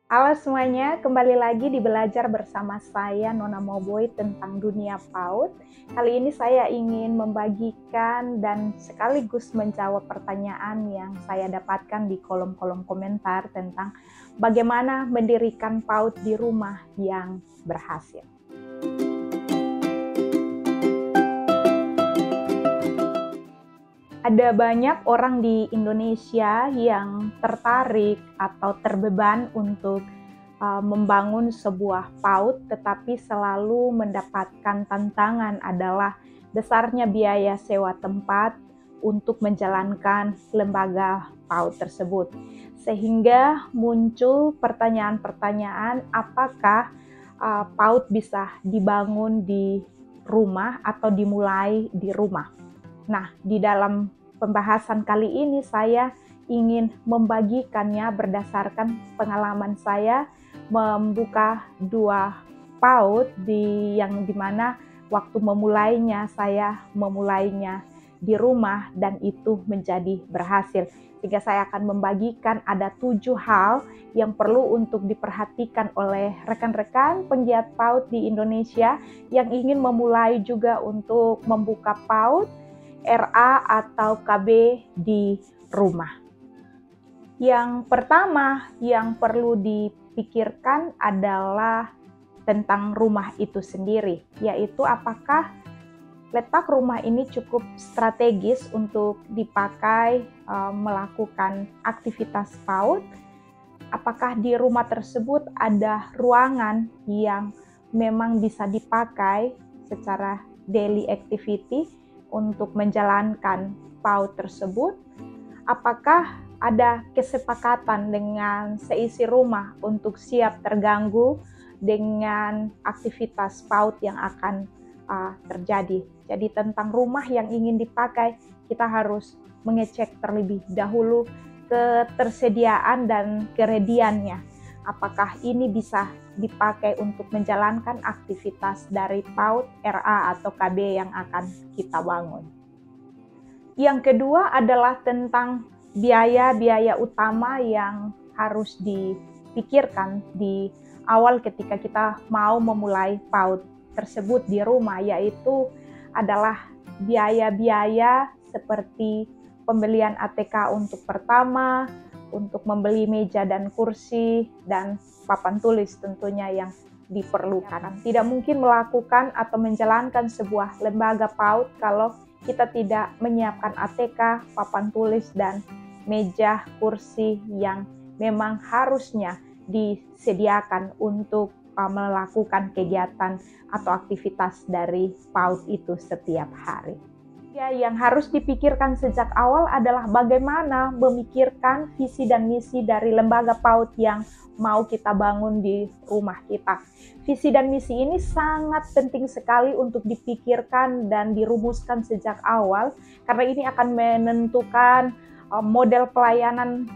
Halo semuanya, kembali lagi di Belajar bersama saya Nona Moboy tentang dunia PAUD. Kali ini saya ingin membagikan dan sekaligus menjawab pertanyaan yang saya dapatkan di kolom-kolom komentar tentang bagaimana mendirikan PAUD di rumah yang berhasil. Ada banyak orang di Indonesia yang tertarik atau terbeban untuk membangun sebuah PAUD, tetapi selalu mendapatkan tantangan adalah besarnya biaya sewa tempat untuk menjalankan lembaga PAUD tersebut. Sehingga muncul pertanyaan-pertanyaan, apakah PAUD bisa dibangun di rumah atau dimulai di rumah. Nah, di dalam pembahasan kali ini saya ingin membagikannya berdasarkan pengalaman saya membuka 2 PAUD yang dimana waktu saya memulainya di rumah dan itu menjadi berhasil. Sehingga saya akan membagikan ada 7 hal yang perlu untuk diperhatikan oleh rekan-rekan penggiat PAUD di Indonesia yang ingin memulai juga untuk membuka PAUD RA atau KB di rumah. Yang pertama yang perlu dipikirkan adalah tentang rumah itu sendiri, yaitu apakah letak rumah ini cukup strategis untuk dipakai melakukan aktivitas PAUD. Apakah di rumah tersebut ada ruangan yang memang bisa dipakai secara daily activity untuk menjalankan PAUD tersebut? Apakah ada kesepakatan dengan seisi rumah untuk siap terganggu dengan aktivitas PAUD yang akan terjadi? Jadi tentang rumah yang ingin dipakai, kita harus mengecek terlebih dahulu ketersediaan dan kerediannya. Apakah ini bisa dipakai untuk menjalankan aktivitas dari PAUD, RA, atau KB yang akan kita bangun. Yang kedua adalah tentang biaya-biaya utama yang harus dipikirkan di awal ketika kita mau memulai PAUD tersebut di rumah, yaitu adalah biaya-biaya seperti pembelian ATK untuk pertama, untuk membeli meja dan kursi, dan papan tulis tentunya yang diperlukan. Tidak mungkin melakukan atau menjalankan sebuah lembaga PAUD kalau kita tidak menyiapkan ATK, papan tulis, dan meja, kursi yang memang harusnya disediakan untuk melakukan kegiatan atau aktivitas dari PAUD itu setiap hari. Yang harus dipikirkan sejak awal adalah bagaimana memikirkan visi dan misi dari lembaga PAUD yang mau kita bangun di rumah kita. Visi dan misi ini sangat penting sekali untuk dipikirkan dan dirumuskan sejak awal, karena ini akan menentukan model pelayanan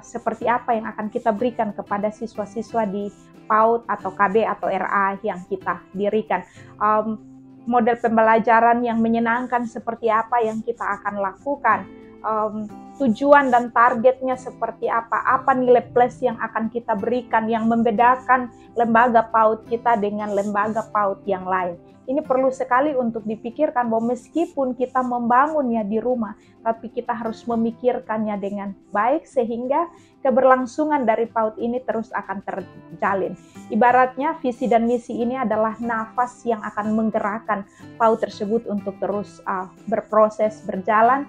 seperti apa yang akan kita berikan kepada siswa-siswa di PAUD atau KB atau RA yang kita dirikan. Model pembelajaran yang menyenangkan seperti apa yang kita akan lakukan, tujuan dan targetnya seperti apa nilai plus yang akan kita berikan yang membedakan lembaga PAUD kita dengan lembaga PAUD yang lain. Ini perlu sekali untuk dipikirkan bahwa meskipun kita membangunnya di rumah, tapi kita harus memikirkannya dengan baik sehingga keberlangsungan dari PAUD ini terus akan terjalin. Ibaratnya visi dan misi ini adalah nafas yang akan menggerakkan PAUD tersebut untuk terus berproses, berjalan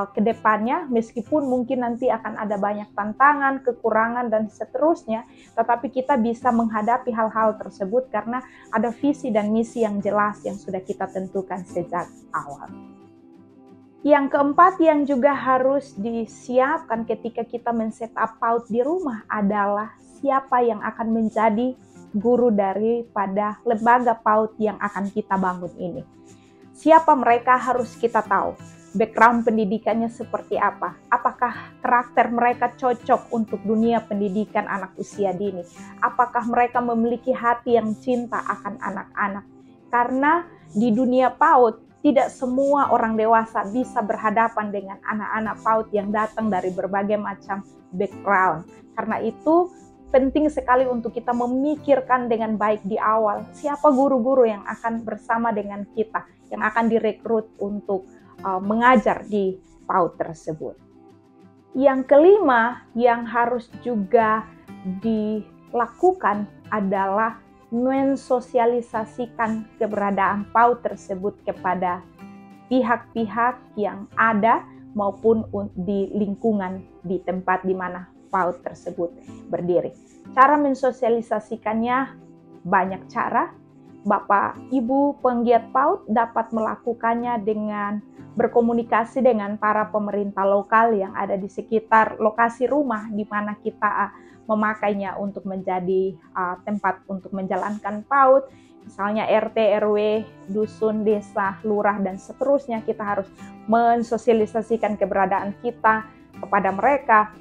ke depannya, meskipun mungkin nanti akan ada banyak tantangan, kekurangan, dan seterusnya, tetapi kita bisa menghadapi hal-hal tersebut karena ada visi dan misi yang jelas yang sudah kita tentukan sejak awal. Yang keempat yang juga harus disiapkan ketika kita men-setup PAUD di rumah adalah siapa yang akan menjadi guru daripada lembaga PAUD yang akan kita bangun ini. Siapa mereka harus kita tahu. Background pendidikannya seperti apa? Apakah karakter mereka cocok untuk dunia pendidikan anak usia dini? Apakah mereka memiliki hati yang cinta akan anak-anak? Karena di dunia PAUD, tidak semua orang dewasa bisa berhadapan dengan anak-anak PAUD yang datang dari berbagai macam background. Karena itu, penting sekali untuk kita memikirkan dengan baik di awal siapa guru-guru yang akan bersama dengan kita, yang akan direkrut untuk mengajar di PAUD tersebut. Yang kelima yang harus juga dilakukan adalah mensosialisasikan keberadaan PAUD tersebut kepada pihak-pihak yang ada maupun di lingkungan di tempat di mana PAUD tersebut berdiri. Cara mensosialisasikannya banyak cara. Bapak, Ibu penggiat PAUD dapat melakukannya dengan berkomunikasi dengan para pemerintah lokal yang ada di sekitar lokasi rumah di mana kita memakainya untuk menjadi tempat untuk menjalankan PAUD. Misalnya RT, RW, dusun, desa, lurah, dan seterusnya, kita harus mensosialisasikan keberadaan kita kepada mereka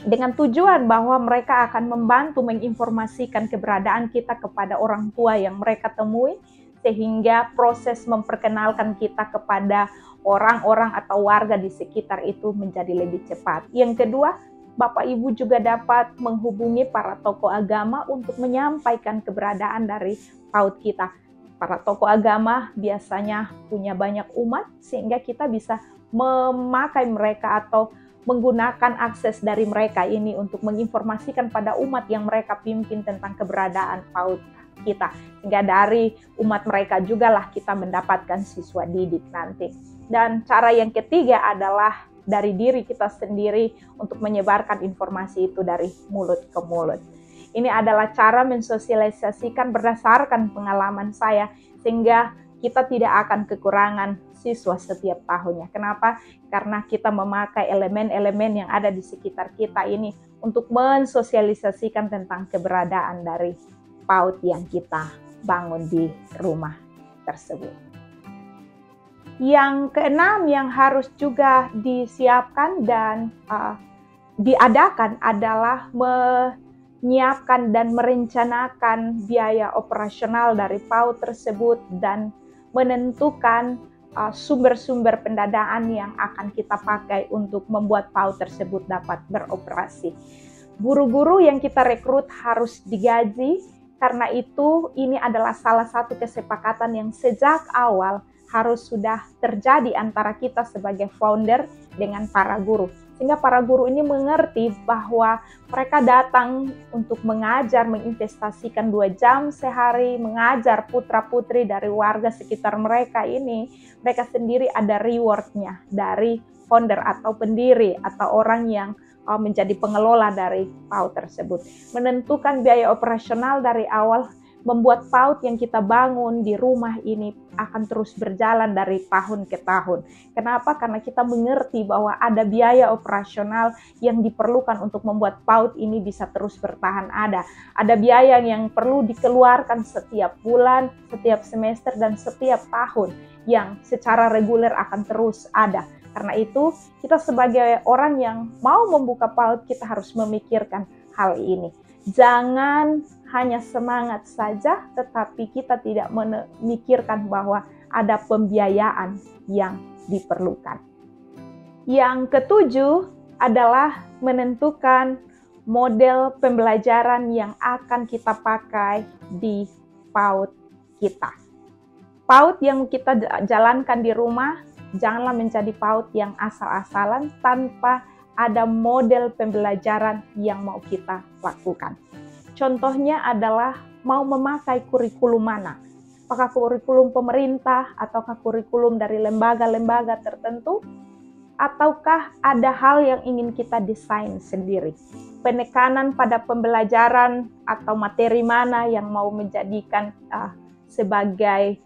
dengan tujuan bahwa mereka akan membantu menginformasikan keberadaan kita kepada orang tua yang mereka temui, sehingga proses memperkenalkan kita kepada orang-orang atau warga di sekitar itu menjadi lebih cepat. Yang kedua, Bapak Ibu juga dapat menghubungi para tokoh agama untuk menyampaikan keberadaan dari PAUD kita. Para tokoh agama biasanya punya banyak umat, sehingga kita bisa memakai mereka atau menggunakan akses dari mereka ini untuk menginformasikan pada umat yang mereka pimpin tentang keberadaan PAUD kita. Sehingga dari umat mereka juga lah kita mendapatkan siswa didik nanti. Dan cara yang ketiga adalah dari diri kita sendiri untuk menyebarkan informasi itu dari mulut ke mulut. Ini adalah cara mensosialisasikan berdasarkan pengalaman saya, sehingga kita tidak akan kekurangan siswa setiap tahunnya. Kenapa? Karena kita memakai elemen-elemen yang ada di sekitar kita ini untuk mensosialisasikan tentang keberadaan dari PAUD yang kita bangun di rumah tersebut. Yang keenam yang harus juga disiapkan dan diadakan adalah menyiapkan dan merencanakan biaya operasional dari PAUD tersebut dan menentukan sumber-sumber pendanaan yang akan kita pakai untuk membuat PAUD tersebut dapat beroperasi. Guru-guru yang kita rekrut harus digaji, karena itu ini adalah salah satu kesepakatan yang sejak awal harus sudah terjadi antara kita sebagai founder dengan para guru. Sehingga para guru ini mengerti bahwa mereka datang untuk mengajar, menginvestasikan 2 jam sehari, mengajar putra-putri dari warga sekitar mereka ini. Mereka sendiri ada rewardnya dari founder atau pendiri atau orang yang menjadi pengelola dari PAUD tersebut. Menentukan biaya operasional dari awal, membuat PAUD yang kita bangun di rumah ini akan terus berjalan dari tahun ke tahun. Kenapa? Karena kita mengerti bahwa ada biaya operasional yang diperlukan untuk membuat PAUD ini bisa terus bertahan ada. Ada biaya yang perlu dikeluarkan setiap bulan, setiap semester, dan setiap tahun yang secara reguler akan terus ada. Karena itu, kita sebagai orang yang mau membuka PAUD, kita harus memikirkan hal ini. Jangan hanya semangat saja, tetapi kita tidak memikirkan bahwa ada pembiayaan yang diperlukan. Yang ketujuh adalah menentukan model pembelajaran yang akan kita pakai di PAUD kita. PAUD yang kita jalankan di rumah, janganlah menjadi PAUD yang asal-asalan tanpa ada model pembelajaran yang mau kita lakukan. Contohnya adalah mau memakai kurikulum mana. Apakah kurikulum pemerintah ataukah kurikulum dari lembaga-lembaga tertentu? Ataukah ada hal yang ingin kita desain sendiri? Penekanan pada pembelajaran atau materi mana yang mau menjadikan sebagai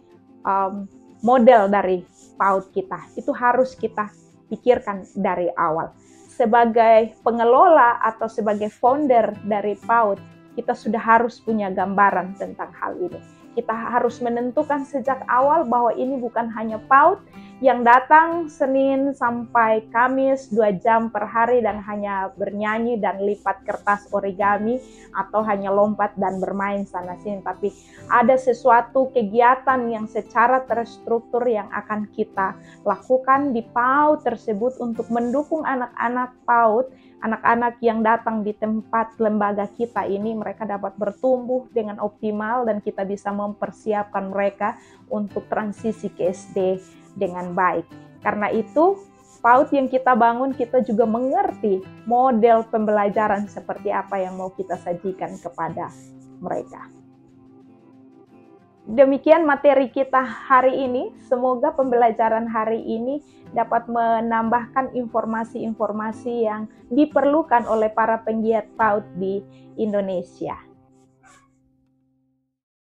model dari PAUD kita. Itu harus kita pikirkan dari awal. Sebagai pengelola atau sebagai founder dari PAUD, kita sudah harus punya gambaran tentang hal ini. Kita harus menentukan sejak awal bahwa ini bukan hanya PAUD yang datang Senin sampai Kamis 2 jam per hari dan hanya bernyanyi dan lipat kertas origami atau hanya lompat dan bermain sana sini, tapi ada sesuatu kegiatan yang secara terstruktur yang akan kita lakukan di PAUD tersebut untuk mendukung anak-anak PAUD, anak-anak yang datang di tempat lembaga kita ini, mereka dapat bertumbuh dengan optimal dan kita bisa mempersiapkan mereka untuk transisi ke SD dengan baik. Karena itu, PAUD yang kita bangun, kita juga mengerti model pembelajaran seperti apa yang mau kita sajikan kepada mereka. Demikian materi kita hari ini. Semoga pembelajaran hari ini dapat menambahkan informasi-informasi yang diperlukan oleh para penggiat PAUD di Indonesia.